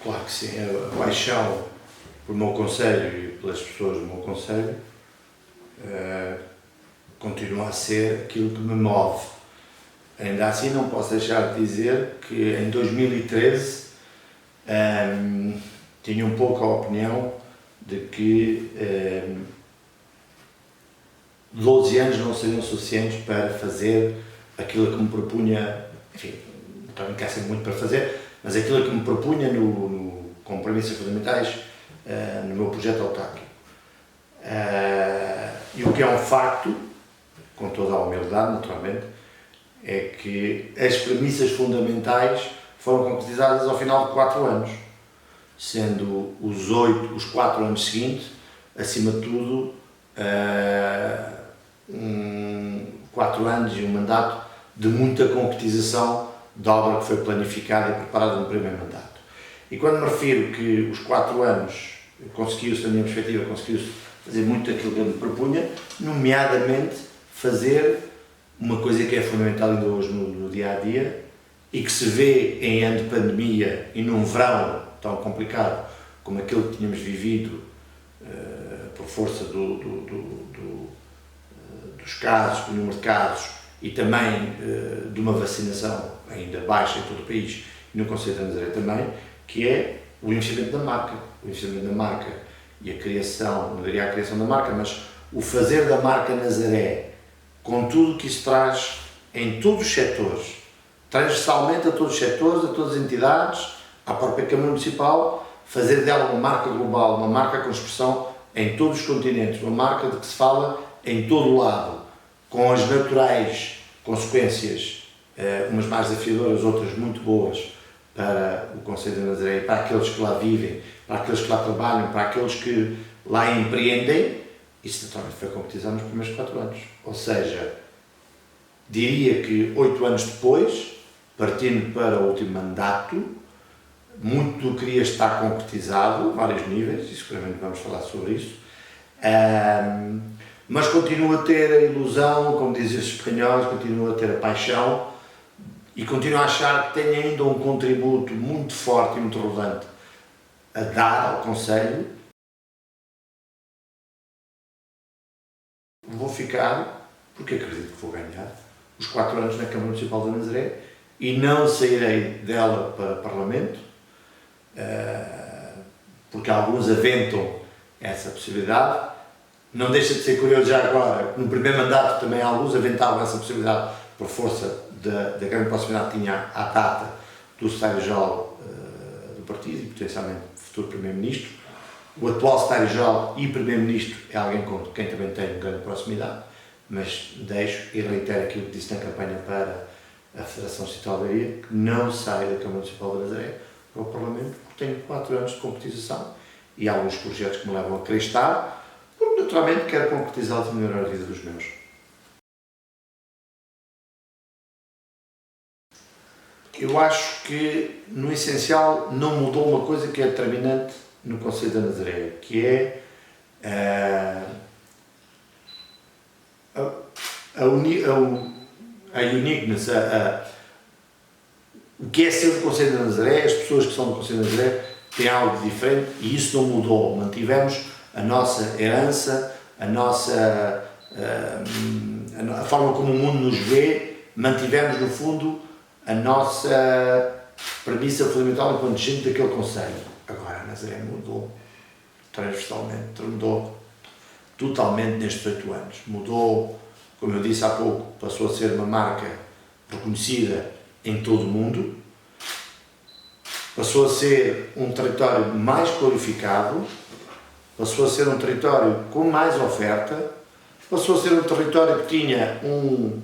Claro que sim, a paixão pelo meu concelho e pelas pessoas do meu concelho continua a ser aquilo que me move. Ainda assim não posso deixar de dizer que em 2013 tinha um pouco a opinião de que 12 anos não seriam suficientes para fazer aquilo que me propunha, enfim, também quer ser muito para fazer, mas aquilo que me propunha como premissas fundamentais no meu projeto autárquico. E o que é um facto, com toda a humildade naturalmente, é que as premissas fundamentais foram concretizadas ao final de 4 anos, sendo os 4 anos seguintes, acima de tudo, 4 anos e um mandato de muita concretização da obra que foi planificada e preparada no primeiro mandato. E quando me refiro que os 4 anos conseguiu-se, da minha perspectiva, conseguiu-se fazer muito aquilo que eu me propunha, nomeadamente fazer uma coisa que é fundamental ainda hoje no dia-a-dia e que se vê em ano de pandemia e num verão tão complicado como aquele que tínhamos vivido por força dos casos, do número de casos e também de uma vacinação ainda baixa em todo o país e no Concelho de Nazaré também, que é o investimento da marca. O investimento da marca e a criação, não diria a criação da marca, mas o fazer da marca Nazaré, com tudo o que isso traz em todos os setores, transversalmente a todos os setores, a todas as entidades, à própria Câmara Municipal, fazer dela uma marca global, uma marca com expressão em todos os continentes, uma marca de que se fala em todo o lado, com as naturais consequências, umas mais desafiadoras, outras muito boas, para o Concelho de Nazaré, para aqueles que lá vivem, para aqueles que lá trabalham, para aqueles que lá empreendem. Isso naturalmente foi concretizado nos primeiros 4 anos. Ou seja, diria que 8 anos depois, partindo para o último mandato, muito do que queria estar concretizado, a vários níveis, e seguramente vamos falar sobre isso, mas continuo a ter a ilusão, como dizem os espanhóis, continuo a ter a paixão e continuo a achar que tenho ainda um contributo muito forte e muito relevante a dar ao Concelho. Vou ficar, porque acredito que vou ganhar, os 4 anos na Câmara Municipal de Nazaré e não sairei dela para Parlamento, porque alguns aventam essa possibilidade. Não deixa de ser curioso já agora, no primeiro mandato também alguns aventavam essa possibilidade por força da grande proximidade que tinha à data do secretário-geral do partido e potencialmente futuro primeiro-ministro. O atual secretário-geral e primeiro-ministro é alguém com quem também tenho grande proximidade, mas deixo e reitero aquilo que disse na campanha para a Federação Distrital de Leiria, que não sai da Câmara Municipal de Nazaré para o Parlamento, porque tenho 4 anos de concretização e há alguns projetos que me levam a querer estar, porque naturalmente quero concretizá-los e melhorar a vida dos meus. Eu acho que, no essencial, não mudou uma coisa que é determinante no Concelho de Nazaré, que é a uniqueness, o que é ser do Concelho de Nazaré, as pessoas que são do Concelho de Nazaré têm algo diferente e isso não mudou. Mantivemos a nossa herança, a forma como o mundo nos vê, mantivemos no fundo a nossa premissa fundamental enquanto gente daquele Concelho. Agora a Nazaré mudou transversalmente, mudou totalmente nestes 8 anos. Mudou, como eu disse há pouco, passou a ser uma marca reconhecida em todo o mundo, passou a ser um território mais qualificado, passou a ser um território com mais oferta, passou a ser um território que tinha um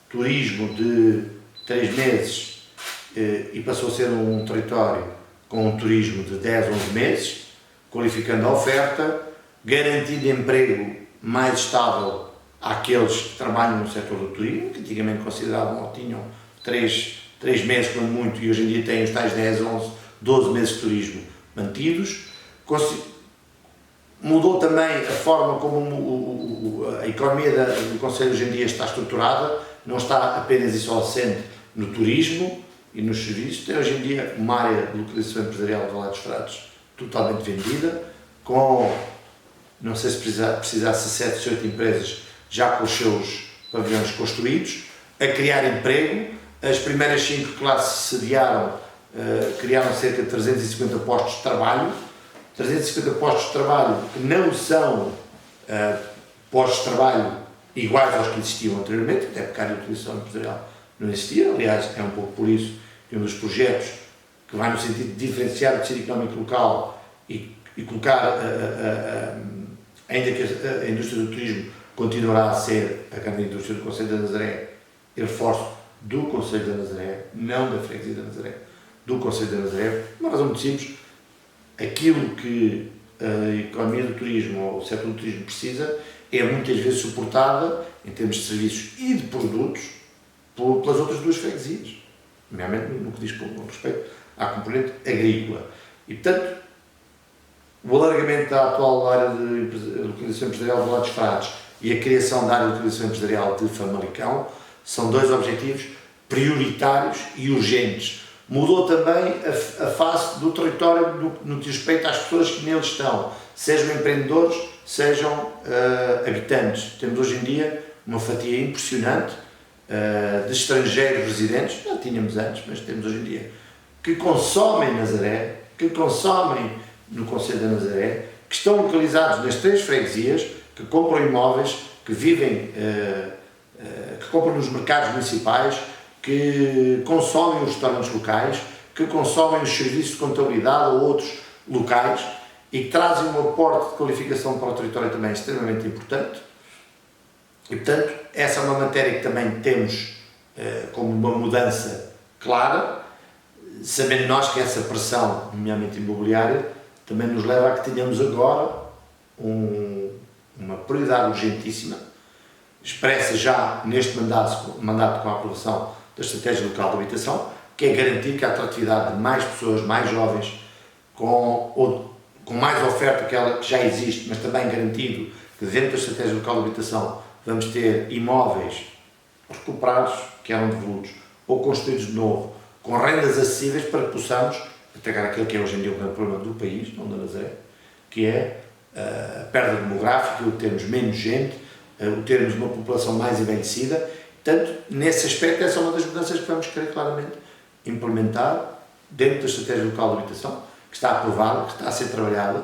turismo de 3 meses e passou a ser um território com um turismo de 10, 11 meses, qualificando a oferta, garantindo emprego mais estável àqueles que trabalham no setor do turismo, que antigamente consideravam ou tinham 3 meses quando muito e hoje em dia têm os tais 10, 11, 12 meses de turismo mantidos. Mudou também a forma como a economia do Concelho hoje em dia está estruturada, não está apenas e só assente no turismo, e nos serviços. Tem hoje em dia uma área de localização empresarial de Valado dos Fratos totalmente vendida, com, não sei se precisasse 7 ou 8 empresas já com os seus pavilhões construídos, a criar emprego. As primeiras 5 que lá se sediaram criaram cerca de 350 postos de trabalho. 350 postos de trabalho que não são postos de trabalho iguais aos que existiam anteriormente, até porque a área de utilização empresarial não existia. Aliás, é um pouco por isso que um dos projetos que vai no sentido de diferenciar o tecido económico local e colocar, ainda que a indústria do turismo continuará a ser a grande indústria do Concelho da Nazaré, eu reforço, do Concelho da Nazaré, não da Freguesia da Nazaré, do Concelho da Nazaré, uma razão muito simples. Aquilo que a economia do turismo ou o setor do turismo precisa é muitas vezes suportada, em termos de serviços e de produtos, pelas outras 2 freguesias, nomeadamente no que diz respeito à componente agrícola. E, portanto, o alargamento da atual área de localização empresarial de Valado dos Fratos e a criação da área de localização empresarial de Famalicão são 2 objetivos prioritários e urgentes. Mudou também a face do território no que diz respeito às pessoas que nele estão, sejam empreendedores, sejam habitantes. Temos hoje em dia uma fatia impressionante de estrangeiros residentes, já tínhamos antes, mas temos hoje em dia, que consomem Nazaré, que consomem no Concelho da Nazaré, que estão localizados nas 3 freguesias, que compram imóveis, que vivem, que compram nos mercados municipais, que consomem os restaurantes locais, que consomem os serviços de contabilidade ou outros locais e que trazem um aporte de qualificação para o território também extremamente importante. E, portanto, essa é uma matéria que também temos como uma mudança clara, sabendo nós que essa pressão, nomeadamente imobiliária, também nos leva a que tenhamos agora uma prioridade urgentíssima, expressa já neste mandato com a aprovação da Estratégia Local de Habitação, que é garantir que a atratividade de mais pessoas, mais jovens, com mais oferta que ela que já existe, mas também garantido que dentro da Estratégia Local de Habitação vamos ter imóveis recuperados, que eram devolutos, ou construídos de novo, com rendas acessíveis para que possamos atacar aquele que é hoje em dia o grande problema do país, não da Nazaré, que é a perda demográfica, o termos menos gente, o termos uma população mais envelhecida. Portanto, nesse aspecto, essa é uma das mudanças que vamos querer claramente implementar dentro da Estratégia Local de Habitação, que está aprovada, que está a ser trabalhada,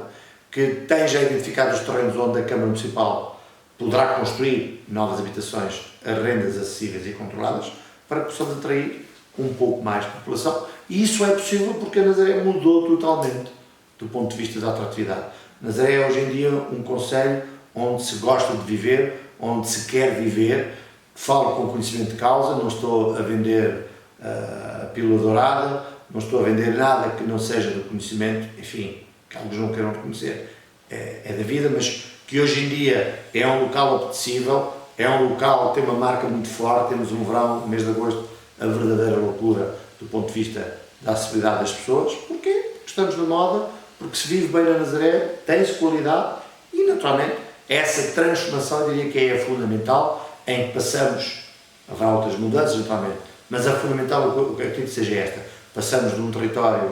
que tem já identificado os terrenos onde a Câmara Municipal poderá construir novas habitações a rendas acessíveis e controladas, para que possamos atrair um pouco mais de população. E isso é possível porque a Nazaré mudou totalmente do ponto de vista da atratividade. Nazaré é hoje em dia um concelho onde se gosta de viver, onde se quer viver. Falo com conhecimento de causa, não estou a vender a pílula dourada, não estou a vender nada que não seja do conhecimento, enfim, que alguns não queiram reconhecer, é da vida, mas que hoje em dia é um local apetecível, é um local que tem uma marca muito forte. Temos um verão, no mês de agosto, a verdadeira loucura do ponto de vista da acessibilidade das pessoas. Porquê? Porque estamos na moda, porque se vive bem na Nazaré, tem-se qualidade e, naturalmente, essa transformação, eu diria que é fundamental, em que passamos, haverá outras mudanças, naturalmente, mas a fundamental, o que eu acredito que seja esta, passamos de um território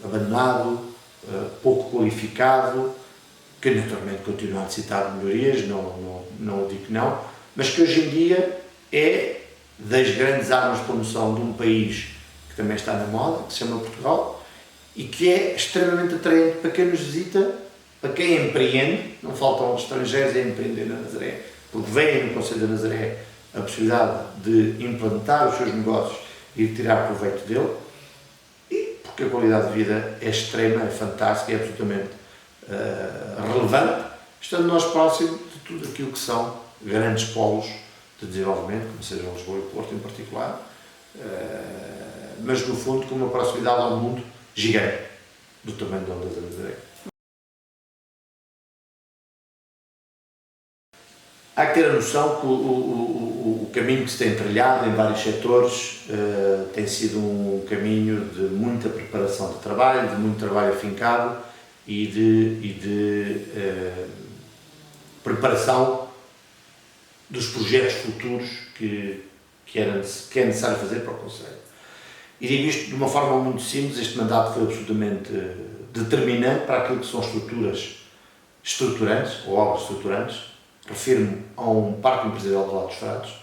abandonado, pouco qualificado, que naturalmente continua a necessitar de melhorias, não digo que não, mas que hoje em dia é das grandes armas de promoção de um país que também está na moda, que se chama Portugal, e que é extremamente atraente para quem nos visita, para quem empreende. Não faltam estrangeiros a empreender na Nazaré, porque vêm no Concelho da Nazaré a possibilidade de implantar os seus negócios e de tirar proveito dele, e porque a qualidade de vida é extrema, é fantástica, é absolutamente relevante, estando nós próximos de tudo aquilo que são grandes polos de desenvolvimento, como seja Lisboa e Porto em particular, mas no fundo com uma proximidade ao mundo gigante, do tamanho de ondas a Nazaré. Há que ter a noção que o caminho que se tem trilhado em vários setores tem sido um caminho de muita preparação de trabalho, de muito trabalho afincado e de preparação dos projetos futuros que é necessário fazer para o Concelho. E digo isto de uma forma muito simples, este mandato foi absolutamente determinante para aquilo que são estruturas estruturantes, ou obras estruturantes. Refiro-me a um parque empresarial de Lados Fratos,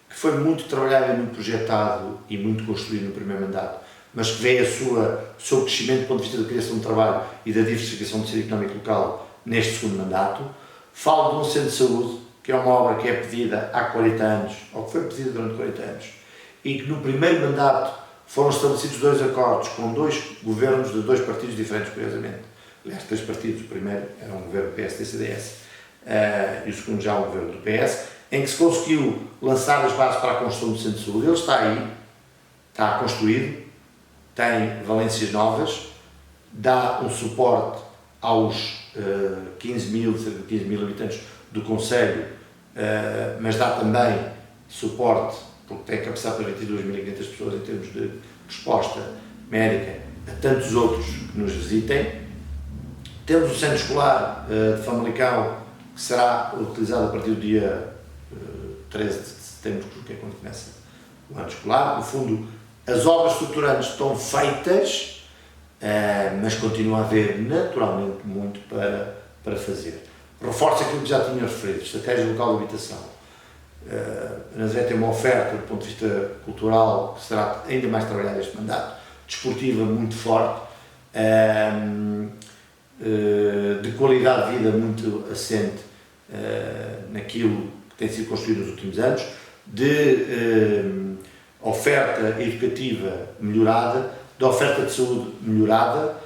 que foi muito trabalhado e muito projetado e muito construído no primeiro mandato, mas que veio o seu crescimento do ponto de vista da criação de trabalho e da diversificação do tecido económico local neste segundo mandato. Falo de um centro de saúde, que é uma obra que é pedida há 40 anos, ou que foi pedida durante 40 anos, e que no primeiro mandato foram estabelecidos 2 acordos com 2 governos de 2 partidos diferentes, curiosamente. Aliás, 3 partidos. O primeiro era um governo do PSD-CDS e o segundo já um governo do PS, em que se conseguiu lançar as bases para a construção do centro de saúde. Ele está aí, está construído, tem valências novas, dá um suporte aos 15 mil, cerca de 15 mil habitantes do concelho, mas dá também suporte, porque tem capacidade para 22.500 pessoas em termos de resposta médica, a tantos outros que nos visitem. Temos o centro escolar de Famalicão, que será utilizado a partir do dia 13 de setembro, que é quando começa o ano escolar. No fundo, as obras estruturantes estão feitas, mas continua a haver naturalmente muito para fazer. Reforço aquilo que já tinha referido, estratégia local de habitação. A Nazaré tem uma oferta, do ponto de vista cultural, que será ainda mais trabalhada este mandato, desportiva muito forte, de qualidade de vida muito assente naquilo que tem sido construído nos últimos anos, de oferta educativa melhorada, de oferta de saúde melhorada,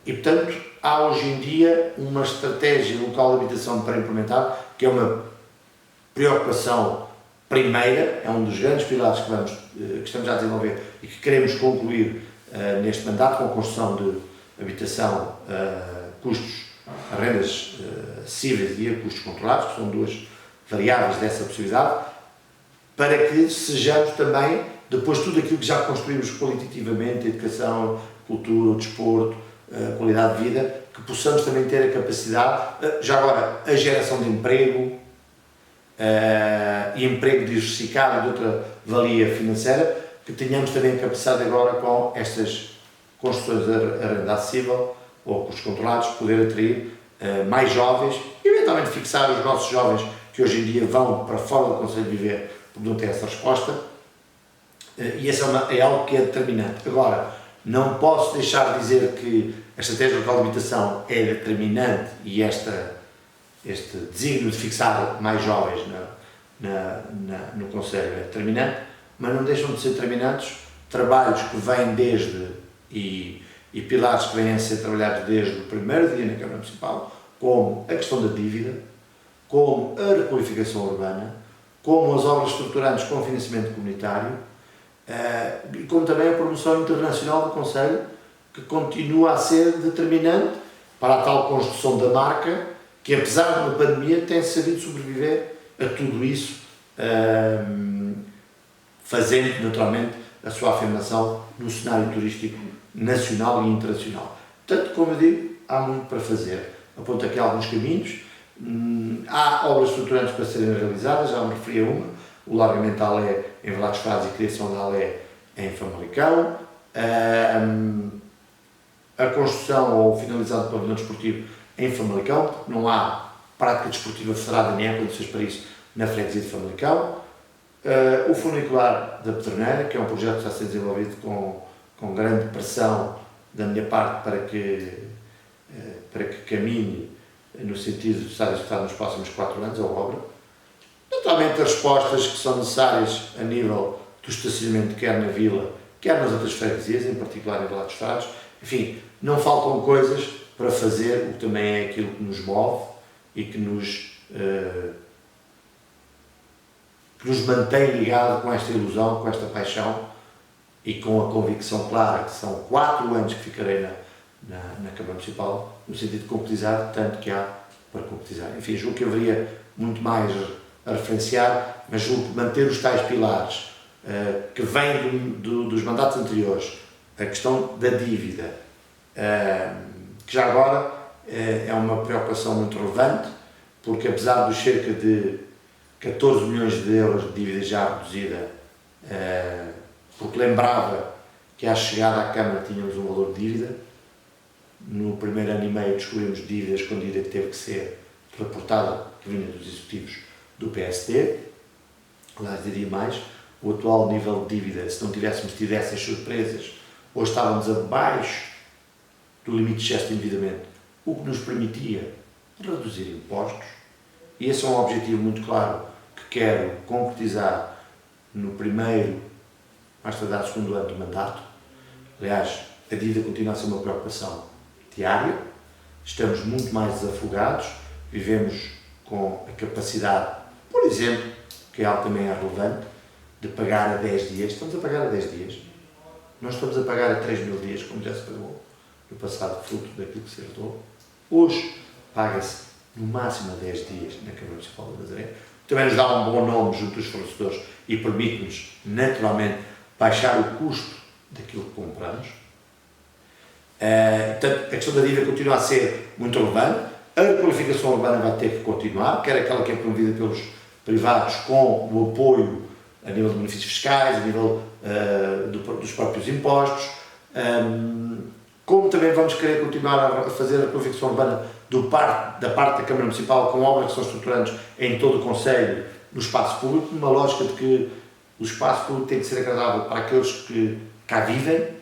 e portanto há hoje em dia uma estratégia local de habitação para implementar, que é uma preocupação primeira, é um dos grandes pilares que estamos a desenvolver e que queremos concluir neste mandato, com a construção de habitação custos, rendas acessíveis e a custos controlados, que são 2 variáveis dessa possibilidade, para que sejamos também, depois de tudo aquilo que já construímos qualitativamente, educação, cultura, desporto, qualidade de vida, que possamos também ter a capacidade, já agora, a geração de emprego, e emprego diversificado de outra valia financeira, que tenhamos também a capacidade agora com estas construções de renda acessível ou custos controlados, poder atrair mais jovens e eventualmente fixar os nossos jovens que hoje em dia vão para fora do Conselho de Viver porque não têm essa resposta, e isso é algo que é determinante. Agora, não posso deixar de dizer que a estratégia local de habitação é determinante e este desígnio de fixar mais jovens no Conselho é determinante, mas não deixam de ser determinantes trabalhos que vêm desde e pilares que vêm a ser trabalhados desde o primeiro dia na Câmara Municipal, como a questão da dívida, como a requalificação urbana, como as obras estruturantes com financiamento comunitário, e como também a promoção internacional do Conselho, que continua a ser determinante para a tal construção da marca, que apesar de uma pandemia tem sabido sobreviver a tudo isso, fazendo naturalmente a sua afirmação no cenário turístico nacional e internacional. Portanto, como eu digo, há muito para fazer. Aponto aqui alguns caminhos, há obras estruturantes para serem realizadas, já me referi a uma, o largamento da Alé em Valados Frados e a criação da Alé em Famalicão, a construção ou finalização do pavilhão desportivo em Famalicão, porque não há prática desportiva federada nem há condições para isso na freguesia de Famalicão, o funicular da Pedroneira, que é um projeto que está a ser desenvolvido com grande pressão da minha parte para que caminhe no sentido de estar executado nos próximos 4 anos a obra. Naturalmente, as respostas que são necessárias a nível do estacionamento, quer na vila, quer nas outras freguesias, em particular em Valados Frados. Enfim, não faltam coisas para fazer, o que também é aquilo que nos move e que nos mantém ligado com esta ilusão, com esta paixão e com a convicção clara que são 4 anos que ficarei na Câmara Municipal, no sentido de concretizar tanto que há para concretizar. Enfim, julgo que haveria muito mais a referenciar, mas julgo que manter os tais pilares que vêm dos mandatos anteriores, a questão da dívida, que já agora é uma preocupação muito relevante, porque apesar dos cerca de 14 milhões de euros de dívida já reduzida porque lembrava que à chegada à Câmara tínhamos um valor de dívida. No primeiro ano e meio descobrimos dívida escondida que teve que ser reportada, que vinha dos executivos do PSD. Aliás, diria mais, o atual nível de dívida, se não tivéssemos tido essas surpresas, hoje estávamos abaixo do limite de excesso de endividamento, o que nos permitia reduzir impostos. E esse é um objetivo muito claro que quero concretizar no primeiro, mais tardar segundo ano do mandato. Aliás, a dívida continua a ser uma preocupação diária, estamos muito mais desafogados, vivemos com a capacidade, por exemplo, que é algo também relevante, de pagar a 10 dias. Estamos a pagar a 10 dias. Não estamos a pagar a 3 mil dias, como já se pagou no passado, fruto daquilo que se herdou. Hoje paga-se no máximo a 10 dias na Câmara Municipal de Nazaré. Também nos dá um bom nome junto dos fornecedores e permite-nos, naturalmente, baixar o custo daquilo que compramos. Portanto, a questão da dívida continua a ser muito relevante. A requalificação urbana vai ter que continuar, quer aquela que é promovida pelos privados com o apoio a nível de benefícios fiscais, a nível dos próprios impostos, como também vamos querer continuar a fazer a requalificação urbana da parte da Câmara Municipal com obras que são estruturantes em todo o Concelho, no espaço público, numa lógica de que o espaço público tem que ser agradável para aqueles que cá vivem,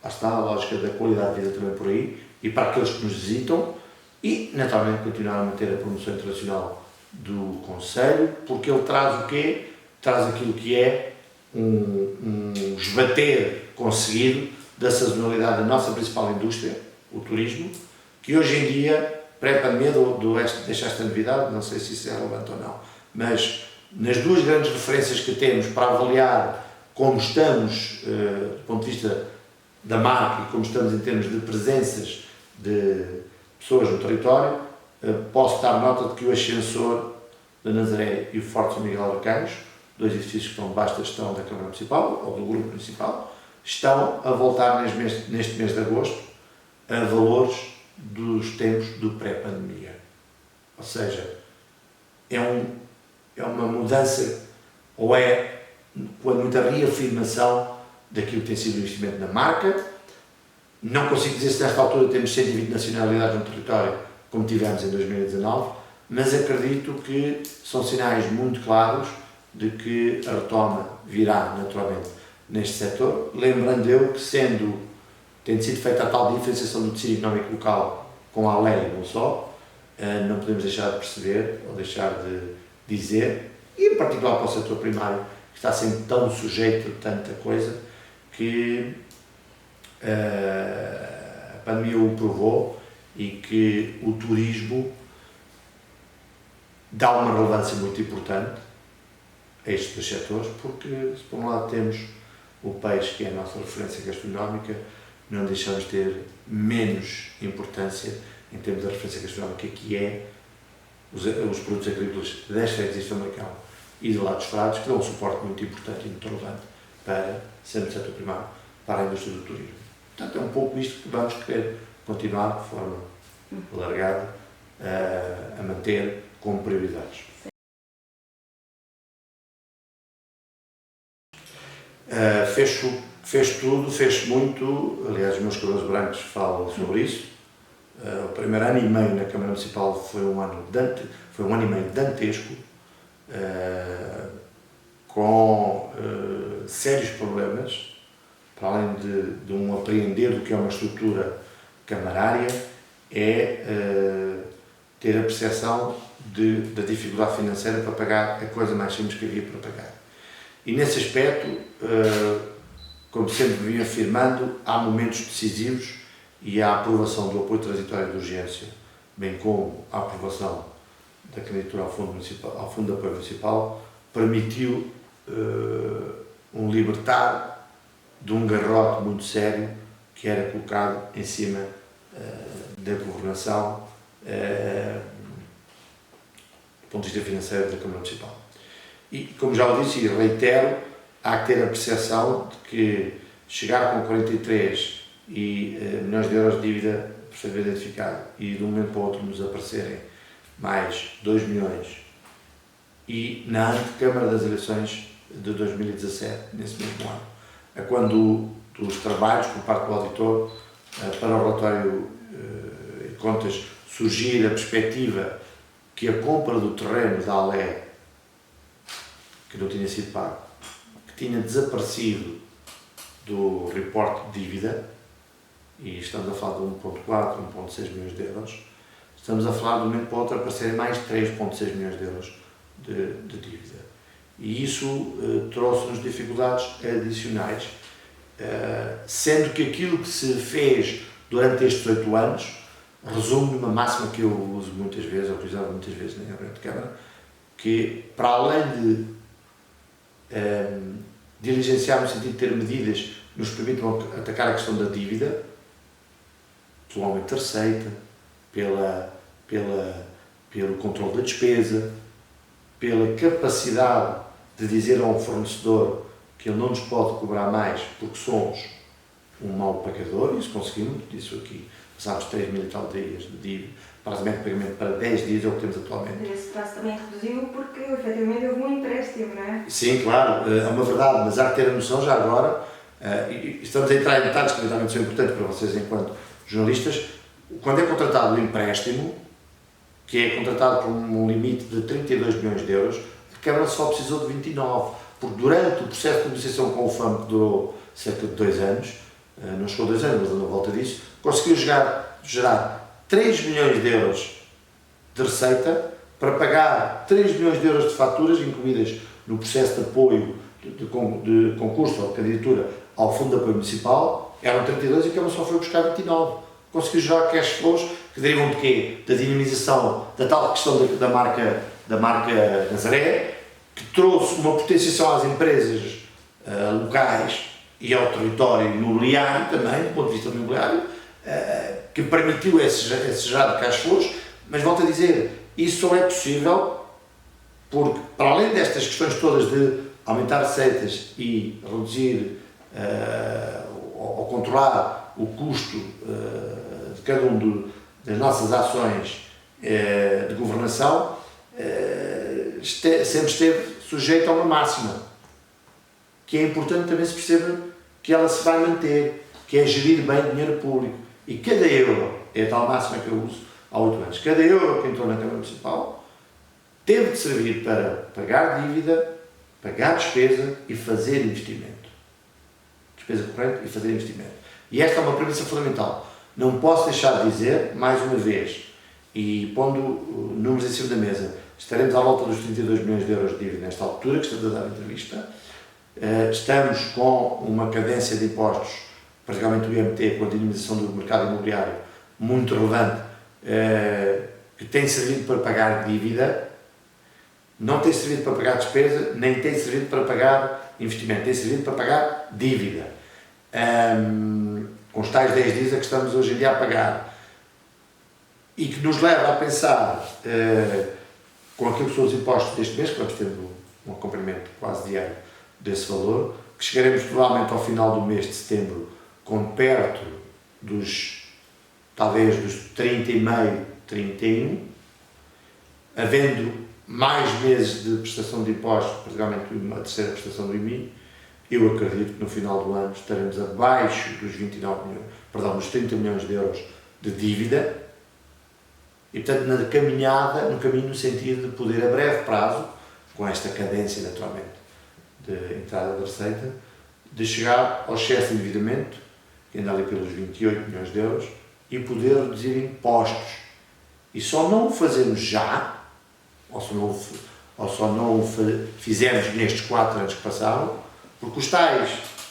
lá está a lógica da qualidade de vida também por aí, e para aqueles que nos visitam, e naturalmente continuar a manter a promoção internacional do Concelho, porque ele traz o quê? Traz aquilo que é um esbater conseguido da sazonalidade da nossa principal indústria, o turismo, que hoje em dia, pré-pandemia, deixa esta novidade, não sei se isso é relevante ou não, mas nas duas grandes referências que temos para avaliar como estamos, do ponto de vista da marca e como estamos em termos de presenças de pessoas no território, posso dar nota de que o Ascensor da Nazaré e o Forte São Miguel Arcanjos, dois edifícios que estão debaixo da gestão da Câmara Municipal, ou do Grupo Municipal, estão a voltar neste mês de agosto a valores dos tempos do pré-pandemia. Ou seja, é uma mudança, ou é muita reafirmação daquilo que tem sido o investimento na marca. Não consigo dizer se nesta altura temos 120 nacionalidades no território, como tivemos em 2019, mas acredito que são sinais muito claros de que a retoma virá naturalmente neste setor, lembrando eu que tendo sido feita a tal diferenciação do tecido económico local com a lei não só, não podemos deixar de perceber ou deixar de dizer, e em particular para o setor primário, que está sempre tão sujeito a tanta coisa, que a pandemia o provou e que o turismo dá uma relevância muito importante a estes dois setores, porque se por um lado temos o peixe, que é a nossa referência gastronómica, não deixamos de ter menos importância em termos da referência gastronómica, que é os produtos agrícolas das freguesias de Famalicão e do lado dos Frades, que dão um suporte muito importante e muito relevante para, sendo o setor primário, para a indústria do turismo. Portanto, é um pouco isto que vamos querer continuar de forma alargada a manter como prioridades. Fez tudo, fez muito, aliás os meus cabelos brancos falam sobre isso. O primeiro ano e meio na Câmara Municipal foi um ano e meio dantesco, com sérios problemas, para além de um apreender do que é uma estrutura camarária, ter a percepção da dificuldade financeira para pagar a coisa mais simples que havia para pagar. E nesse aspecto, como sempre vim afirmando, há momentos decisivos e a aprovação do apoio transitório de urgência, bem como a aprovação da candidatura ao Fundo de Apoio Municipal, permitiu um libertar de um garrote muito sério que era colocado em cima da governação do ponto de vista financeiro da Câmara Municipal. E, como já o disse e reitero, há que ter a percepção de que chegar com 43 milhões de euros de dívida perfeitamente identificada e de um momento para o outro nos aparecerem mais 2 milhões e na antecâmara das eleições de 2017, nesse mesmo ano, a quando dos trabalhos por parte do auditor para o relatório de contas surgir a perspectiva que a compra do terreno da Alé, que não tinha sido pago, que tinha desaparecido do reporte de dívida, e estamos a falar de 1.4, 1.6 milhões de euros, estamos a falar de um momento para o outro aparecerem mais 3.6 milhões de euros de dívida. E isso trouxe-nos dificuldades adicionais, sendo que aquilo que se fez durante estes 8 anos resume numa máxima que eu uso muitas vezes, ou que usava muitas vezes na reunião de Câmara, que para além de diligenciar no sentido de ter medidas que nos permitam atacar a questão da dívida, pelo aumento da receita, pelo controle da despesa, pela capacidade de dizer a um fornecedor que ele não nos pode cobrar mais porque somos um mau pagador, e isso conseguimos, disse aqui, passámos 3 mil e tal dias de dívida, praticamente de pagamento para 10 dias é o que temos atualmente. Mas esse prazo também reduziu porque efetivamente houve um empréstimo, não é? Sim, claro, é uma verdade, mas há que ter a noção já agora, e estamos a entrar em detalhes que realmente são importantes para vocês enquanto jornalistas, quando é contratado o empréstimo, que é contratado por um limite de 32 milhões de euros, a Câmara só precisou de 29, porque durante o processo de negociação com o FAM, que durou cerca de 2 anos, não chegou a 2 anos, mas andou à volta disso, conseguiu gerar 3 milhões de euros de receita para pagar 3 milhões de euros de faturas incluídas no processo de apoio de concurso ou de candidatura ao Fundo de Apoio Municipal, eram 32 e a Câmara só foi buscar 29. Conseguiu gerar cash flows que derivam de quê? Da dinamização da tal questão da marca Nazaré, que trouxe uma potenciação às empresas locais e ao território imobiliário também, do ponto de vista do imobiliário, que permitiu esse gerar de cash flows, mas volto a dizer, isso só é possível porque, para além destas questões todas de aumentar receitas e reduzir ou controlar o custo de cada das nossas ações de governação, sempre esteve sujeito a uma máxima, que é importante também se perceber que ela se vai manter, que é gerir bem o dinheiro público. E cada euro, é a tal máxima que eu uso há 8 anos, cada euro que entrou na Câmara Municipal teve de servir para pagar dívida, pagar despesa e fazer investimento. Despesa corrente e fazer investimento. E esta é uma premissa fundamental. Não posso deixar de dizer, mais uma vez, e pondo números em cima da mesa, estaremos à volta dos 32 milhões de euros de dívida nesta altura, que estamos a dar a entrevista. Estamos com uma cadência de impostos, praticamente o IMT, com a dinamização do mercado imobiliário, muito relevante, que tem servido para pagar dívida, não tem servido para pagar despesa, nem tem servido para pagar investimento, tem servido para pagar dívida. Com os tais 10 dias a que estamos hoje em dia a pagar. E que nos leva a pensar, com aquilo que são os impostos deste mês, que vamos ter um acompanhamento quase diário desse valor, que chegaremos provavelmente ao final do mês de setembro com perto talvez dos 30,5, 31, havendo mais meses de prestação de impostos, particularmente a terceira prestação do IMI, eu acredito que no final do ano estaremos abaixo dos dos 30 milhões de euros de dívida e, portanto, no caminho no sentido de poder, a breve prazo, com esta cadência, naturalmente, de entrada da receita, de chegar ao excesso de endividamento, que anda ali pelos 28 milhões de euros, e poder reduzir impostos. E só não o fazemos já, ou só não o fizemos nestes 4 anos que passaram, porque os tais,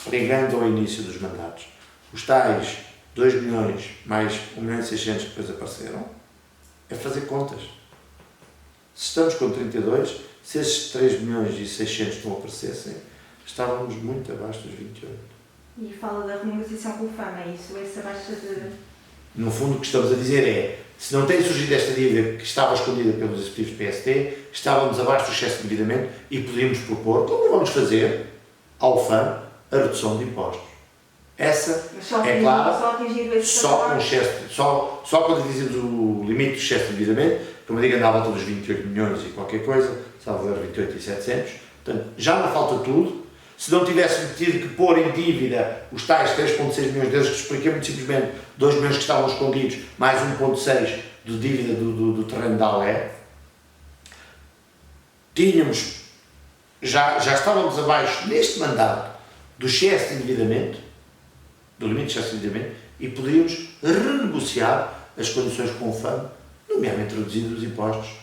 ligando ao início dos mandatos, os tais 2 milhões mais 1 milhão e 600 que depois apareceram, é fazer contas. Se estamos com 32, se esses 3 milhões e 600 não aparecessem, estávamos muito abaixo dos 28. E fala da renegociação com o FAM, é isso? Essa baixa de... No fundo, o que estamos a dizer é, se não tem surgido esta dívida que estava escondida pelos executivos do PST, estávamos abaixo do excesso de endividamento e podíamos propor, como vamos fazer, ao FAM, a redução de impostos. Essa é clara, só quando dizemos o limite do excesso de endividamento, como eu digo, andava a volta dos 28 milhões e qualquer coisa, salvo ver 28 e 700, portanto, já não falta tudo, Se não tivesse tido que pôr em dívida os tais 3,6 milhões de euros, que expliquei muito simplesmente 2 milhões que estavam escondidos, mais 1,6 de dívida do terreno da Alé, tínhamos, já estávamos abaixo, neste mandato, do excesso de endividamento, do limite de excesso de endividamento, e podíamos renegociar as condições com o FAM, nomeadamente reduzir os impostos,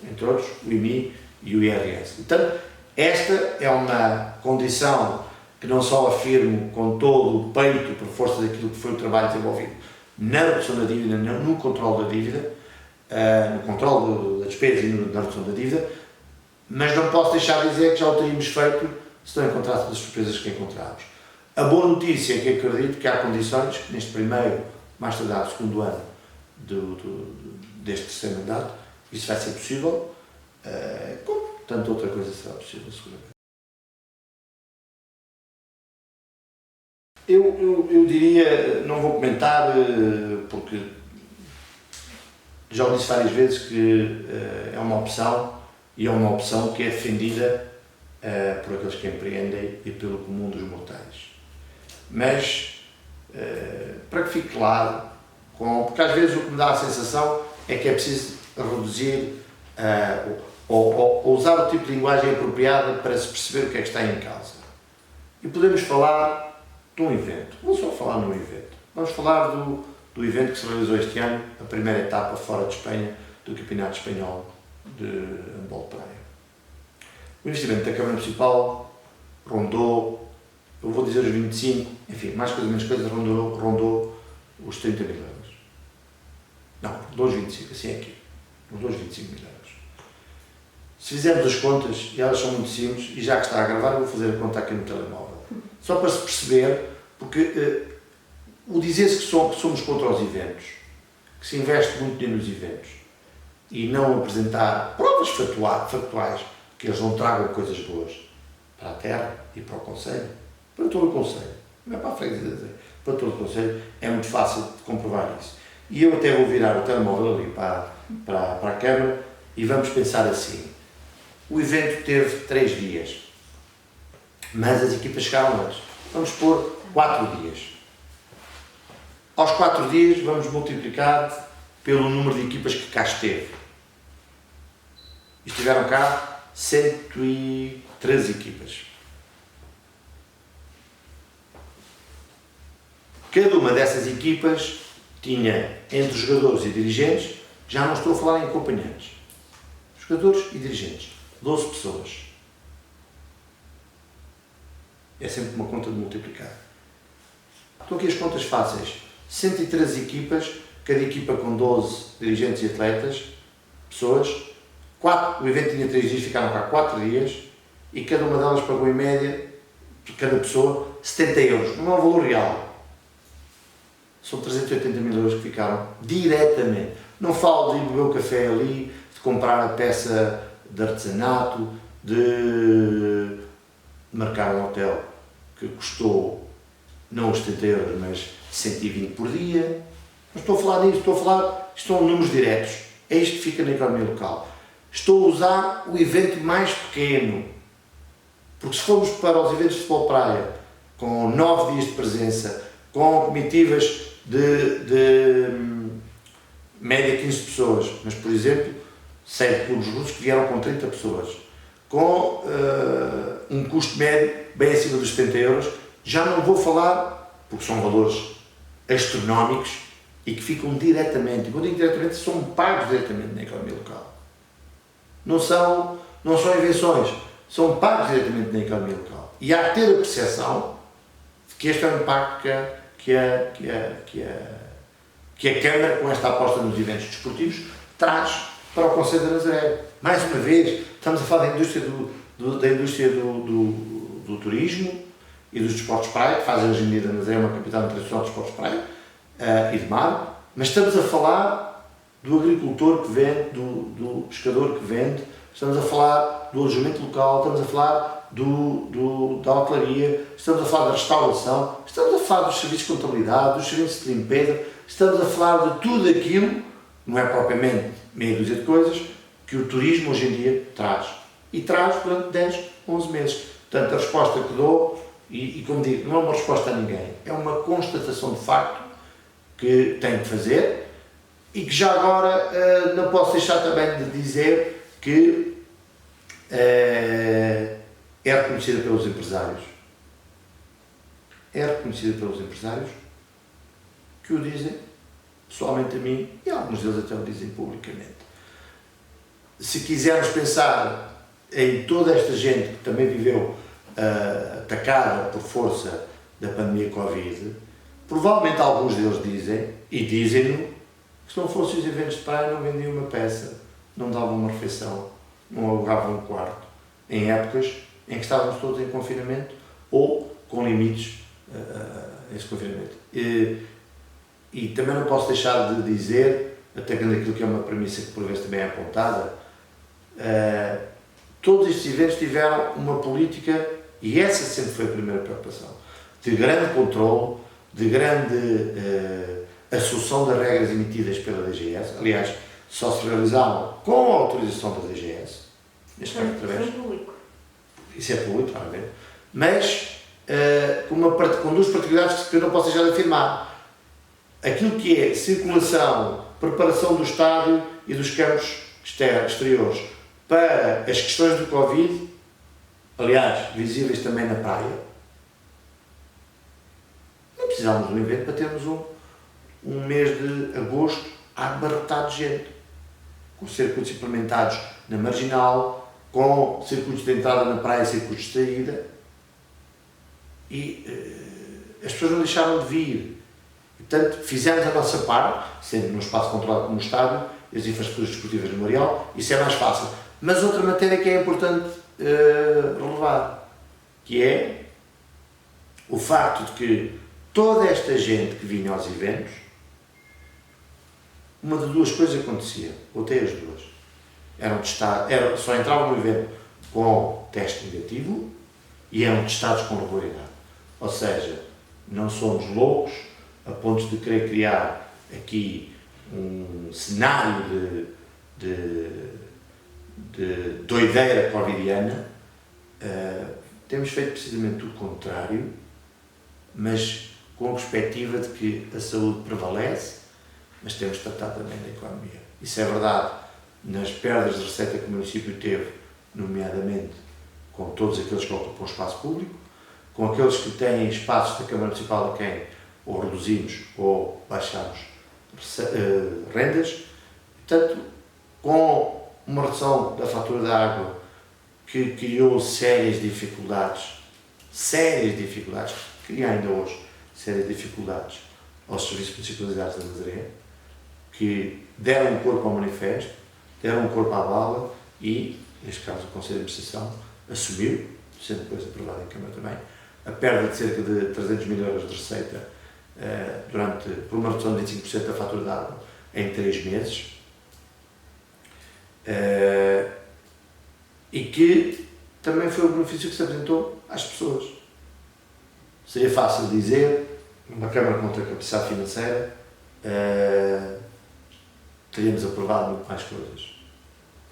entre outros, o IMI e o IRS. Portanto, esta é uma condição que não só afirmo com todo o peito, por força daquilo que foi o trabalho desenvolvido na redução da dívida, no controle da dívida, no controle da despesa e na redução da dívida, mas não posso deixar de dizer que já o teríamos feito se não encontrasse as surpresas que encontramos. A boa notícia é que acredito que há condições que neste primeiro, mais tardado, segundo ano deste terceiro mandato, isso vai ser possível, como tanta outra coisa será possível, seguramente. Eu diria, não vou comentar, porque já o disse várias vezes que é uma opção, e é uma opção que é defendida por aqueles que empreendem e pelo comum dos mortais. Mas, para que fique claro, porque às vezes o que me dá a sensação é que é preciso reduzir ou usar o tipo de linguagem apropriada para se perceber o que é que está em causa. E podemos falar de um evento. Vamos só falar num evento. Vamos falar do evento que se realizou este ano, a primeira etapa fora de Espanha do Campeonato Espanhol de Handball de Praia. O investimento da Câmara Municipal rondou, eu vou dizer os 25, enfim, mais coisa menos coisa, rondou os 30 mil euros. Não, rondou os 25, assim é aqui. Rondou os 25 mil euros. Se fizermos as contas, e elas são muito simples, e já que está a gravar, eu vou fazer a conta aqui no telemóvel. Só para se perceber, porque o dizer-se que somos contra os eventos, que se investe muito dinheiro nos eventos, e não apresentar provas factuais, que eles não tragam coisas boas para a terra e para o Conselho, para todo o Conselho, não é para a freguesia, para todo o Conselho, é muito fácil de comprovar isso. E eu até vou virar o telemóvel ali para a Câmara e vamos pensar assim. O evento teve 3 dias, mas as equipas chegaram antes. Vamos pôr 4 dias. Aos 4 dias vamos multiplicar pelo número de equipas que cá esteve. Estiveram cá 113 equipas. Cada uma dessas equipas tinha, entre os jogadores e dirigentes, já não estou a falar em acompanhantes, jogadores e dirigentes, 12 pessoas. É sempre uma conta de multiplicar. Estão aqui as contas fáceis. 113 equipas, cada equipa com 12 dirigentes e atletas, pessoas. O evento tinha 3 dias, ficaram cá 4 dias, e cada uma delas pagou em média, de cada pessoa, 70 euros. Não é um valor real. São 380 mil euros que ficaram diretamente. Não falo de ir beber o café ali, de comprar a peça de artesanato, de marcar um hotel que custou não os 70 euros, mas 120 por dia. Não estou a falar nisso, estou a falar, isto são números diretos. É isto que fica na economia local. Estou a usar o evento mais pequeno, porque se formos para os eventos de futebol praia, com 9 dias de presença, com comitivas de média 15 pessoas, mas por exemplo, 6 clubes russos que vieram com 30 pessoas, com um custo médio bem acima dos 70 euros, já não vou falar, porque são valores astronómicos e que ficam diretamente, e quando digo diretamente, são pagos diretamente na economia local. Não são invenções, são pagos diretamente na economia local. E há que ter a percepção de que este é o impacto que a Câmara, com esta aposta nos eventos desportivos, traz para o Conselho de Nazaré. Mais uma vez, estamos a falar da indústria do turismo e dos desportos praia, que fazem hoje em dia da Nazaré uma capital internacional de desportos praia e de mar, mas estamos a falar do agricultor que vende, do pescador que vende, estamos a falar do alojamento local, estamos a falar da hotelaria, estamos a falar da restauração, estamos a falar dos serviços de contabilidade, dos serviços de limpeza, estamos a falar de tudo aquilo, não é propriamente meia dúzia de coisas, que o turismo hoje em dia traz. E traz durante 10, 11 meses. Portanto, a resposta que dou, e como digo, não é uma resposta a ninguém, é uma constatação de facto que tenho que fazer e que já agora não posso deixar também de dizer que é reconhecida pelos empresários. É reconhecida pelos empresários que o dizem pessoalmente a mim e alguns deles até o dizem publicamente. Se quisermos pensar em toda esta gente que também viveu atacada por força da pandemia Covid, provavelmente alguns deles dizem, e dizem-no, que se não fossem os eventos de praia não vendiam uma peça, não davam uma refeição, não alugavam um quarto, em épocas em que estávamos todos em confinamento ou com limites a esse confinamento. E também não posso deixar de dizer, até que aquilo que é uma premissa que por vezes também é apontada, todos estes eventos tiveram uma política, e essa sempre foi a primeira preocupação, de grande controle, de grande assunção das regras emitidas pela DGS. Aliás, só se realizavam com a autorização da DGS, neste caso através. Isso é público, está a ver? Mas com duas particularidades que eu não posso deixar de afirmar. Aquilo que é circulação, preparação do estádio e dos campos exteriores para as questões do Covid, aliás, visíveis também na praia, não precisávamos de um evento para termos um mês de agosto abarrotado de gente, com circuitos implementados na Marginal, com circuitos de entrada na praia e circuitos de saída, e as pessoas não deixaram de vir. Portanto, fizemos a nossa parte, sendo num espaço controlado como o estádio, as infraestruturas desportivas do Memorial, isso é mais fácil. Mas outra matéria que é importante relevar, que é o facto de que toda esta gente que vinha aos eventos, uma de duas coisas acontecia, ou até as duas. Só entravam no evento com teste negativo e eram testados com regularidade. Ou seja, não somos loucos a ponto de querer criar aqui um cenário de doideira covidiana. Temos feito precisamente o contrário, mas com a perspectiva de que a saúde prevalece, mas temos de tratar também da economia. Isso é verdade nas perdas de receita que o município teve, nomeadamente com todos aqueles que ocupam o espaço público, com aqueles que têm espaços da Câmara Municipal a quem ou reduzimos ou baixamos rendas. Portanto, com uma redução da fatura da água que criou sérias dificuldades, cria ainda hoje sérias dificuldades aos serviços municipalizados da Nazaré, que deram um corpo ao manifesto, deram um corpo à bala e, neste caso, o Conselho de Administração assumiu, sendo depois aprovado em Câmara também, a perda de cerca de 300 mil euros de receita por uma redução de 25% da fatura de água em 3 meses, e que também foi o benefício que se apresentou às pessoas. Seria fácil dizer, numa Câmara com outra capacidade financeira, teríamos aprovado muito mais coisas.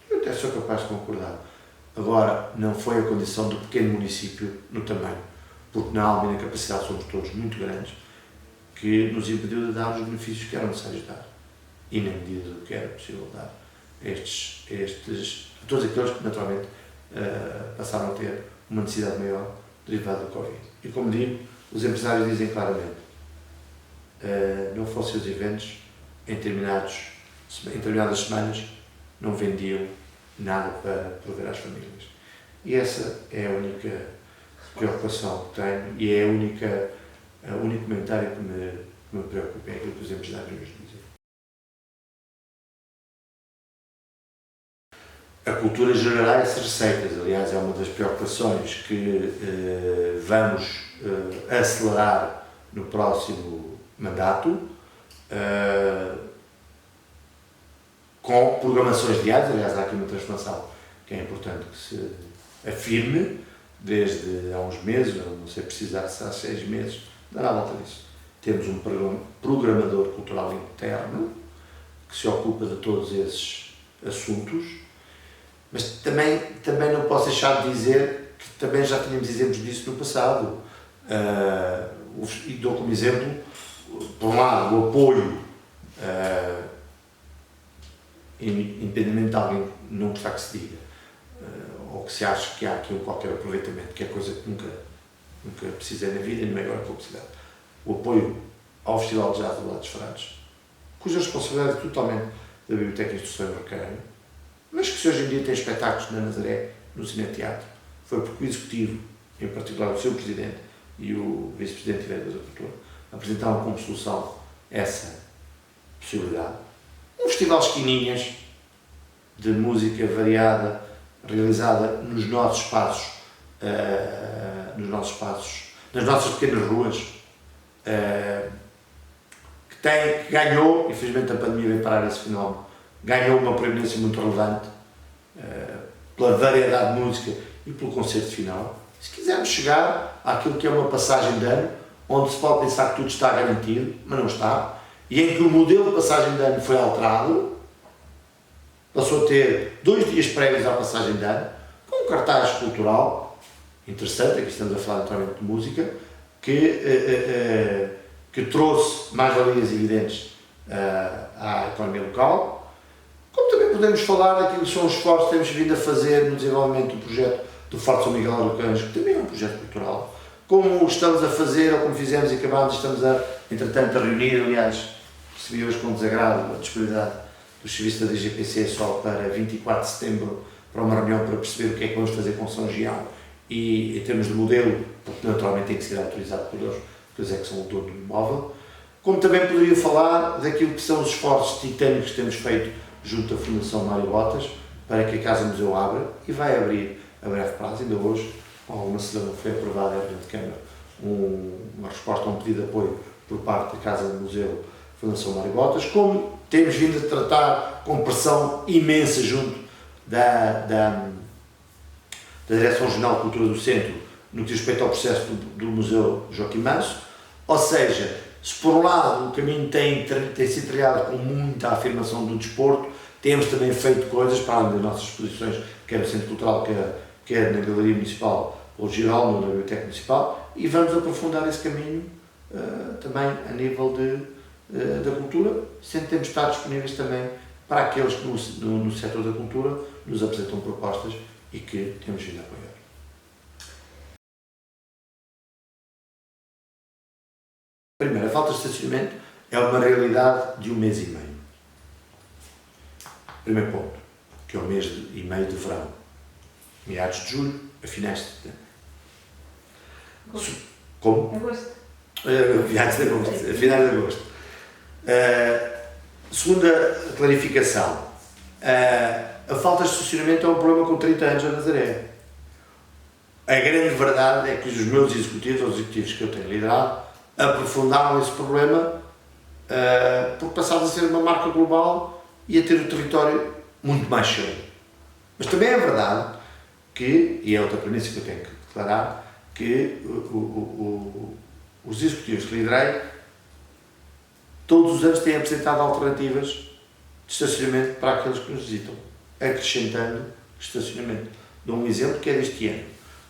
Eu até sou capaz de concordar. Agora, não foi a condição do pequeno município no tamanho, porque na alma e na capacidade somos todos muito grandes, que nos impediu de dar os benefícios que eram necessários dar, e na medida do que era possível dar a todos aqueles que naturalmente passaram a ter uma necessidade maior derivada do Covid. E como digo, os empresários dizem claramente, não fossem os eventos, em determinadas semanas não vendiam nada para prover às famílias. E essa é a única preocupação que tenho e é o único comentário que me preocupa, é aquilo que os empresários nos dizem. A cultura gerará essas receitas, aliás, é uma das preocupações que vamos acelerar no próximo mandato, com programações diárias. Aliás, há aqui uma transformação que é importante que se afirme, desde há uns meses, não sei precisar se há 6 meses, dará a volta disso. Temos um programador cultural interno que se ocupa de todos esses assuntos, mas também não posso deixar de dizer que também já tínhamos exemplos disso no passado. E dou como exemplo, por um lado, o apoio, independentemente de alguém não gostar que se diga, ou que se ache que há aqui qualquer aproveitamento, que é coisa que nunca precisei na vida e não é agora que vou precisar. O apoio ao Festival de Jazz do Lado dos Frades, cuja responsabilidade é totalmente da Biblioteca e Instrução e Recreio, mas que se hoje em dia tem espetáculos na Nazaré, no Cine Teatro, foi porque o Executivo, em particular o seu Presidente e o Vice-Presidente e Diretor da Cultura, apresentaram como solução essa possibilidade. Um festival esquininhas de música variada, realizada nos nossos espaços, nas nossas pequenas ruas, que ganhou, infelizmente a pandemia veio parar esse fenómeno, ganhou uma proeminência muito relevante pela variedade de música e pelo concerto final. Se quisermos chegar àquilo que é uma passagem de ano, onde se pode pensar que tudo está garantido, mas não está, e em que o modelo de passagem de ano foi alterado, passou a ter 2 dias prévios à passagem de ano, com um cartaz cultural interessante, aqui estamos a falar naturalmente de música, que trouxe mais-valias evidentes à economia local, como também podemos falar daquilo que são os esforços que temos vindo a fazer no desenvolvimento do projeto do Forte São Miguel Arcanjo, que também é um projeto cultural, como estamos a fazer, ou como fizemos e acabámos, estamos entretanto a reunir, aliás, recebi hoje com desagrado a disponibilidade do serviço da DGPC só para 24 de setembro, para uma reunião para perceber o que é que vamos fazer com São Gião e em termos de modelo, porque naturalmente tem que ser autorizado por eles, porque eles é que são o dono do imóvel, como também poderia falar daquilo que são os esforços titânicos que temos feito junto à Fundação Mário Botas para que a Casa Museu abra e vai abrir a breve prazo, ainda hoje, com alguma celeuma, foi aprovada de Câmara uma resposta a um pedido de apoio por parte da Casa Museu Fundação Mário Botas, como temos vindo a tratar com pressão imensa junto da Direção Regional de Cultura do Centro, no que diz respeito ao processo do Museu Joaquim Manso, ou seja, se por um lado o caminho tem sido trilhado com muita afirmação do desporto, temos também feito coisas para além das nossas exposições, quer no Centro Cultural, quer na Galeria Municipal ou Giral, na Biblioteca Municipal, e vamos aprofundar esse caminho também a nível da cultura, sempre temos estado disponíveis também para aqueles que no setor da cultura nos apresentam propostas e que temos vindo a apoiar. Primeiro, a falta de estacionamento é uma realidade de 1 mês e meio. Primeiro ponto, que é o mês e meio de verão. Meados de julho a finais de setembro. Agosto. Como? Agosto. Meados de agosto, a finais de agosto. Segunda clarificação. A falta de estacionamento é um problema com 30 anos a Nazaré. A grande verdade é que os meus executivos, os executivos que eu tenho liderado, aprofundaram esse problema porque passámos a ser uma marca global e a ter o território muito mais cheio. Mas também é verdade que, e é outra premissa que eu tenho que declarar, que os executivos que liderei todos os anos têm apresentado alternativas de estacionamento para aqueles que nos visitam, acrescentando estacionamento. Dou um exemplo que é deste ano.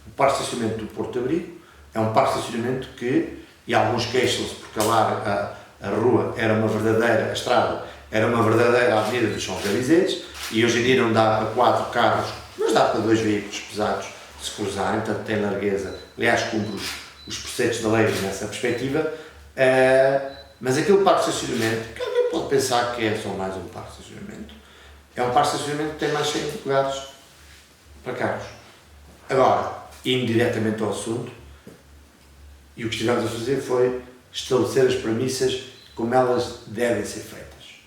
O Parque de Estacionamento do Porto de Abrigo é um parque de estacionamento que, e alguns queixam-se porque lá a rua era uma verdadeira, a estrada era uma verdadeira avenida dos Champs-Élysées e hoje em dia não dá para 4 carros, mas dá para 2 veículos pesados se cruzarem, portanto tem largueza, aliás cumpre os preceitos da lei nessa perspectiva, mas aquele parque de estacionamento, que alguém pode pensar que é só mais um parque de estacionamento, é um parque de estacionamento que tem mais 100 lugares para carros. Agora, indo diretamente ao assunto, e o que estivemos a fazer foi estabelecer as premissas como elas devem ser feitas,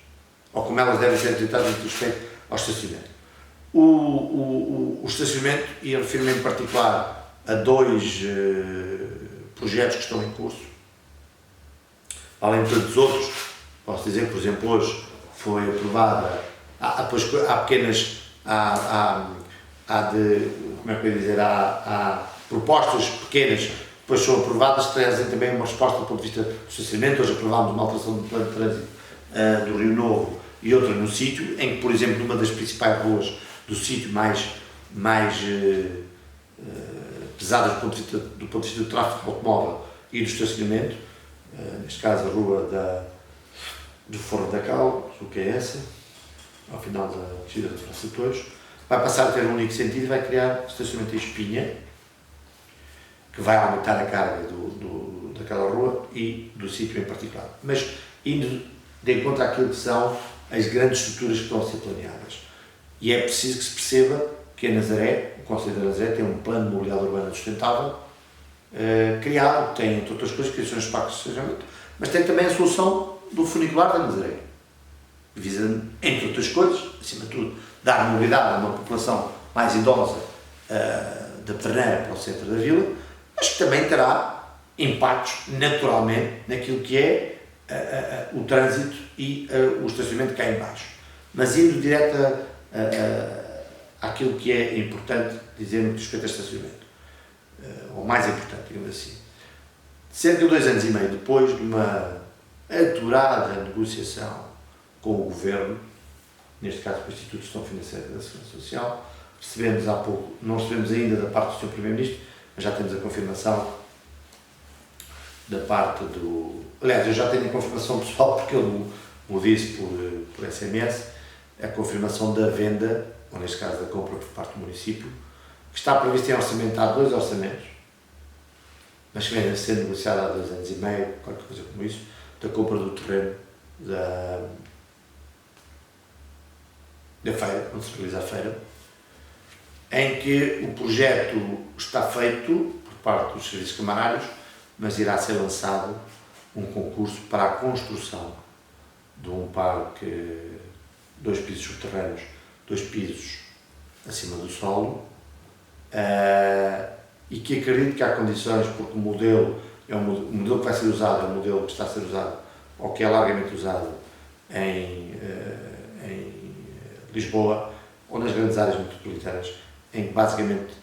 ou como elas devem ser tratadas no respeito ao estacionamento. O estacionamento, e eu refiro-me em particular a 2 projetos que estão em curso, além de tantos outros, posso dizer que, por exemplo, hoje foi aprovada, há propostas pequenas, depois são aprovadas, que trazem também uma resposta do ponto de vista do estacionamento. Hoje aprovámos uma alteração do plano de trânsito do Rio Novo e outra no sítio, em que, por exemplo, numa das principais ruas do sítio mais pesadas do ponto de vista do tráfego automóvel e do estacionamento, neste caso a rua do Forno da Cal, o que é essa, ao final da descida da Praça de Touros, vai passar a ter um único sentido e vai criar estacionamento em espinha, que vai aumentar a carga daquela rua e do sítio em particular. Mas indo de encontro àquilo que são as grandes estruturas que estão a ser planeadas. E é preciso que se perceba que a Nazaré, o Conselho da Nazaré, tem um plano de mobilidade urbana sustentável criado, tem, entre outras coisas, criações de parques de estacionamento, mas tem também a solução do funicular da Nazaré. Visa, entre outras coisas, acima de tudo, dar mobilidade a uma população mais idosa da Pedreira para o centro da vila, mas que também terá impactos, naturalmente, naquilo que é o trânsito e o estacionamento cá em baixo. Mas indo direto àquilo que é importante dizer no que respeita a estacionamento, ou mais importante, digamos assim. Cerca de 2 anos e meio depois de uma aturada negociação com o Governo, neste caso com o Instituto de Gestão Financeira da Segurança Social, recebemos há pouco, não recebemos ainda da parte do Sr. Primeiro-Ministro, mas já temos a confirmação da parte do... Aliás, eu já tenho a confirmação pessoal, porque ele o disse por SMS, a confirmação da venda, ou neste caso da compra por parte do município, que está previsto em orçamento, há 2 orçamentos, mas que vem a ser negociada há 2 anos e meio, qualquer coisa como isso, da compra do terreno da feira, onde se realiza a feira, em que o projeto está feito por parte dos serviços camarários, mas irá ser lançado um concurso para a construção de um parque, 2 pisos subterrâneos, 2 pisos acima do solo, e que acredito que há condições, porque o modelo que vai ser usado é o modelo que está a ser usado, ou que é largamente usado em Lisboa, ou nas grandes áreas metropolitanas, em que basicamente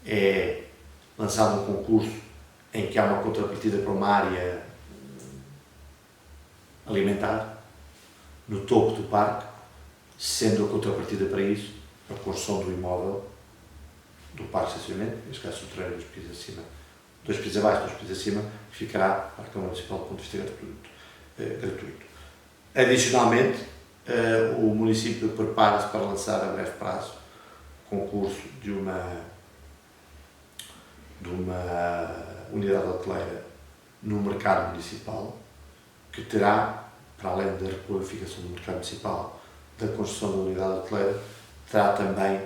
é lançado um concurso em que há uma contrapartida para uma área alimentar, no topo do parque, sendo a contrapartida para isso a construção do imóvel do parque de estacionamento, neste caso subterrâneo, 2 pisos acima, 2 pisos abaixo, 2 pisos acima, que ficará para a Câmara Municipal do ponto de vista gratuito. Adicionalmente, o município prepara-se para lançar a breve prazo concurso de uma unidade hoteleira no mercado municipal, que terá, para além da requalificação do mercado municipal, da construção da unidade hoteleira, terá também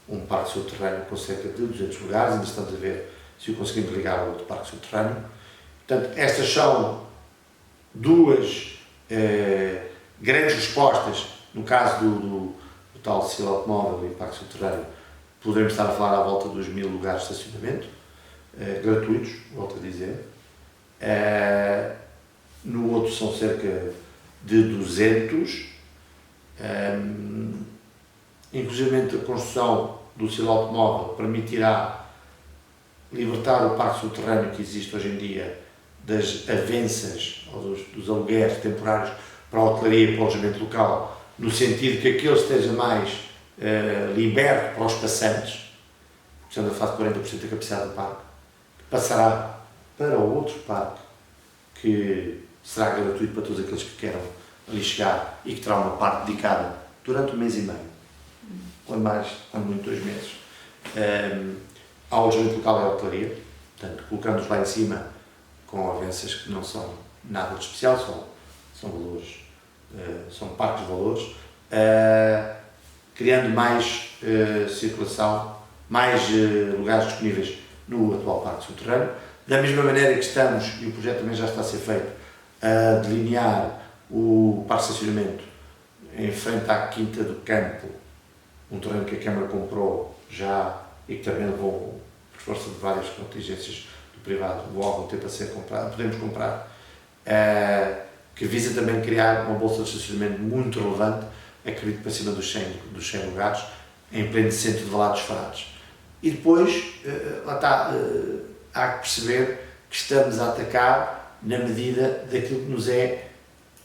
um parque subterrâneo com cerca de 200 lugares, ainda estamos a ver se o conseguimos ligar ao outro parque subterrâneo. Portanto, estas são 2 grandes respostas, no caso do tal ciclo automóvel e parque subterrâneo, poderemos estar a falar à volta dos 1000 lugares de estacionamento, gratuitos, volto a dizer. No outro são cerca de 200, inclusive a construção do ciclo automóvel permitirá libertar o parque subterrâneo que existe hoje em dia das avanças ou dos alugueres temporários para a hotelaria e para o alojamento local, no sentido que aquele esteja mais liberto para os passantes, estamos a falar de 40% da capacidade do parque, que passará para o outro parque, que será gratuito para todos aqueles que queiram ali chegar e que terá uma parte dedicada durante 1 mês e meio, quando muito 2 meses, ao alojamento local e à hotelaria, portanto, colocando-os lá em cima com avanças que não são nada de especial, são valores, são parques de valores, criando mais circulação, mais lugares disponíveis no atual parque subterrâneo. Da mesma maneira que estamos, e o projeto também já está a ser feito, a delinear o parque de estacionamento em frente à Quinta do Campo, um terreno que a Câmara comprou já e que também levou, por força de várias contingências do privado, o órgão tem para ser comprado, podemos comprar, que visa também criar uma bolsa de estacionamento muito relevante, acredito para cima dos 100 lugares, em pleno centro de Valados Frades. E depois, lá está, há que perceber que estamos a atacar na medida daquilo que nos é,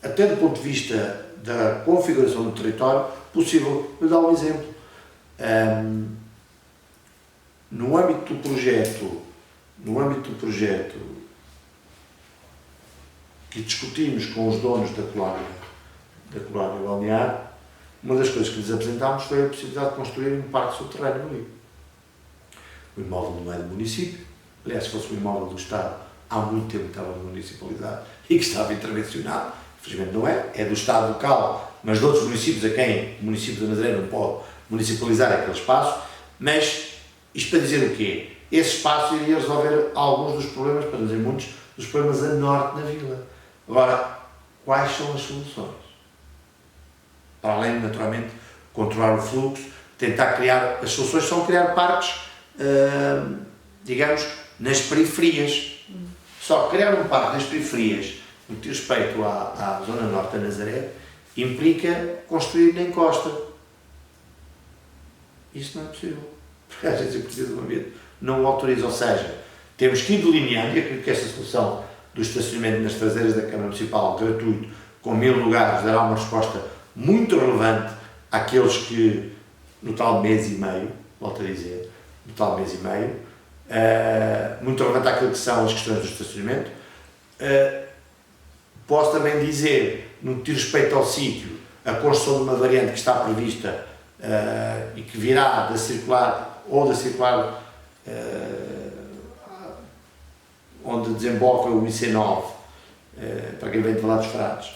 até do ponto de vista da configuração do território, possível. Vou dar um exemplo. No âmbito do projeto no âmbito do projeto que discutimos com os donos da colónia balnear, uma das coisas que lhes apresentámos foi a possibilidade de construir um parque subterrâneo ali. O imóvel não é do município, aliás, se fosse um imóvel do Estado, há muito tempo que estava na municipalidade e que estava intervencionado, infelizmente não é, é do Estado local, mas de outros municípios a quem o município de Nazaré não pode municipalizar aquele espaço, mas isto para dizer o quê? Esse espaço iria resolver alguns dos problemas, para não dizer muitos, dos problemas a norte na vila. Agora, quais são as soluções? Para além de, naturalmente, controlar o fluxo, tentar criar, as soluções são criar parques, digamos, nas periferias. Só que criar um parque nas periferias, no que diz respeito à zona norte da Nazaré, implica construir na encosta. Isso não é possível, porque a Agência Portuguesa do Ambiente não o autoriza, ou seja, temos que ir delineando, e acredito que esta solução do estacionamento nas traseiras da Câmara Municipal, gratuito, com 1000 lugares, dará uma resposta muito relevante àqueles que, no tal mês e meio, volto a dizer, no tal mês e meio, muito relevante àquilo que são as questões do estacionamento. Posso também dizer, no que diz respeito ao sítio, a construção de uma variante que está prevista e que virá da circular, onde desemboca o IC9, para quem vem de Valar dos Frades,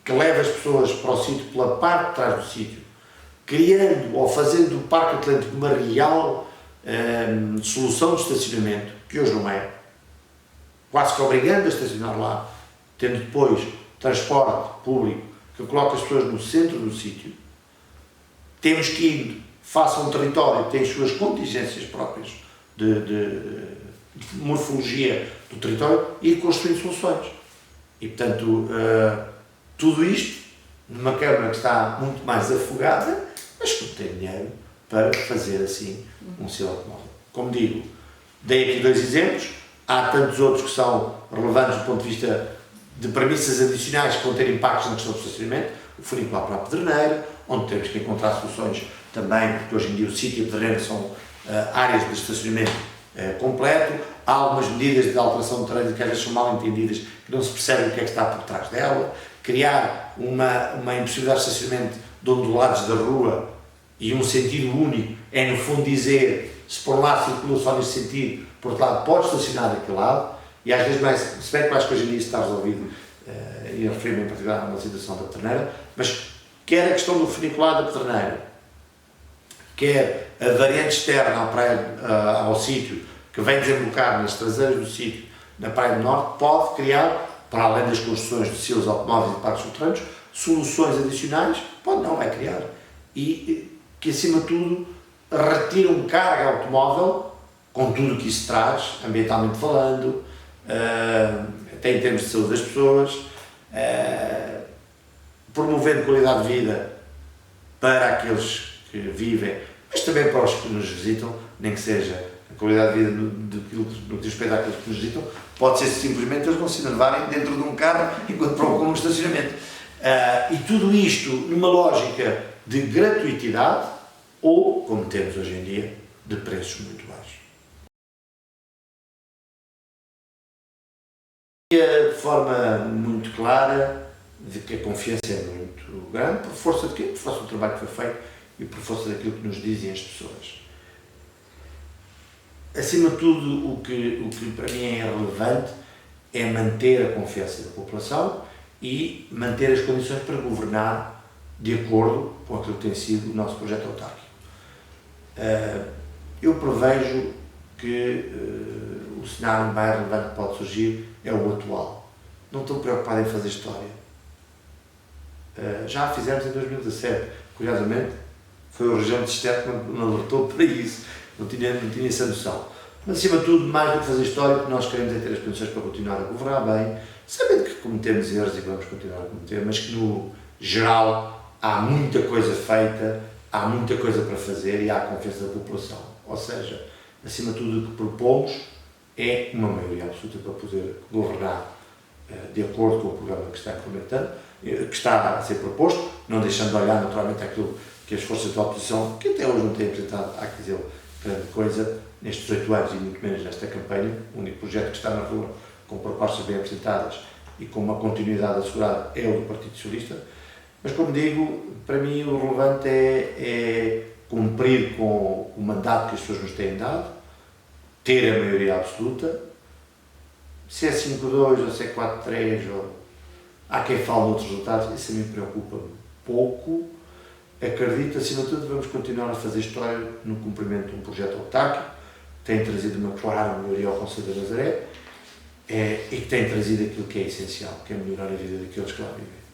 que leva as pessoas para o sítio pela parte de trás do sítio, criando ou fazendo do Parque Atlântico uma real solução de estacionamento, que hoje não é, quase que obrigando a estacionar lá, tendo depois transporte público que coloca as pessoas no centro do sítio. Temos que ir, faça um território que tem as suas contingências próprias de morfologia do território e ir construindo soluções. E, portanto, tudo isto numa Câmara que está muito mais afogada, mas que tem dinheiro para fazer assim um selo automóvel. Como digo, dei aqui 2 exemplos, há tantos outros que são relevantes do ponto de vista de premissas adicionais que vão ter impactos na questão do estacionamento, o funicular para a Pedreneira, onde temos que encontrar soluções também, porque hoje em dia o sítio e a Pedreneira são áreas de estacionamento completo, há algumas medidas de alteração de trânsito que às vezes são mal entendidas, que não se percebe o que é que está por trás dela, criar uma impossibilidade de estacionamento de ondulados da rua e um sentido único é no fundo dizer, se por um lado circula só nesse sentido, por outro lado pode estacionar daquele lado, e às vezes, mais, se bem que acho que hoje em dia isso está resolvido, e refiro-me em particular a uma situação da Pedreneira, mas quer a questão do funicular da Pedreneira, quer a variante externa à praia, ao sítio, que vem desembocar nas traseiras do sítio, na Praia do Norte, pode criar, para além das construções de silos automóveis e parques subterrâneos, soluções adicionais, pode não, vai criar, e que acima de tudo retiram carga automóvel, com tudo o que isso traz, ambientalmente falando, até em termos de saúde das pessoas, promovendo qualidade de vida para aqueles que vivem, mas também para os que nos visitam, nem que seja a qualidade de vida no que diz respeito àqueles que nos visitam, pode ser simplesmente eles não se enervarem dentro de um carro enquanto procuram um estacionamento. E tudo isto numa lógica de gratuitidade ou, como temos hoje em dia, de preços muito baixos. De forma muito clara de que a confiança é muito grande, por força de quê? Por força do trabalho que foi feito e por força daquilo que nos dizem as pessoas. Acima de tudo, o que para mim é relevante é manter a confiança da população e manter as condições para governar de acordo com aquilo que tem sido o nosso projeto autárquico. Eu prevejo que o cenário mais relevante que pode surgir é o atual. Não estou preocupado em fazer história. Já a fizemos em 2017. Curiosamente, foi o regente de Estado que me alertou para isso. Não tinha essa noção. Mas, acima de tudo, mais do que fazer história, o que nós queremos é ter as condições para continuar a governar bem, sabendo que cometemos erros e vamos continuar a cometer, mas que, no geral, há muita coisa feita, há muita coisa para fazer e há a confiança da população. Ou seja, acima de tudo, o que propomos é uma maioria absoluta para poder governar de acordo com o programa que está implementando, que está a ser proposto, não deixando de olhar naturalmente aquilo que as forças da oposição, que até hoje não têm apresentado, há que dizer, grande coisa nestes 8 anos e muito menos nesta campanha. O único projeto que está na rua, com propostas bem apresentadas e com uma continuidade assegurada, é o do Partido Socialista. Mas, como digo, para mim o relevante é cumprir com o mandato que as pessoas nos têm dado, ter a maioria absoluta. Se é 5-2 ou se é 4-3, ou há quem fale de outros resultados, isso a mim preocupa pouco. Acredito, acima de tudo, vamos continuar a fazer história no cumprimento de um projeto autárquico que tem trazido uma clara maioria ao Conselho de Nazaré e que tem trazido aquilo que é essencial, que é melhorar a vida daqueles que lá vivem.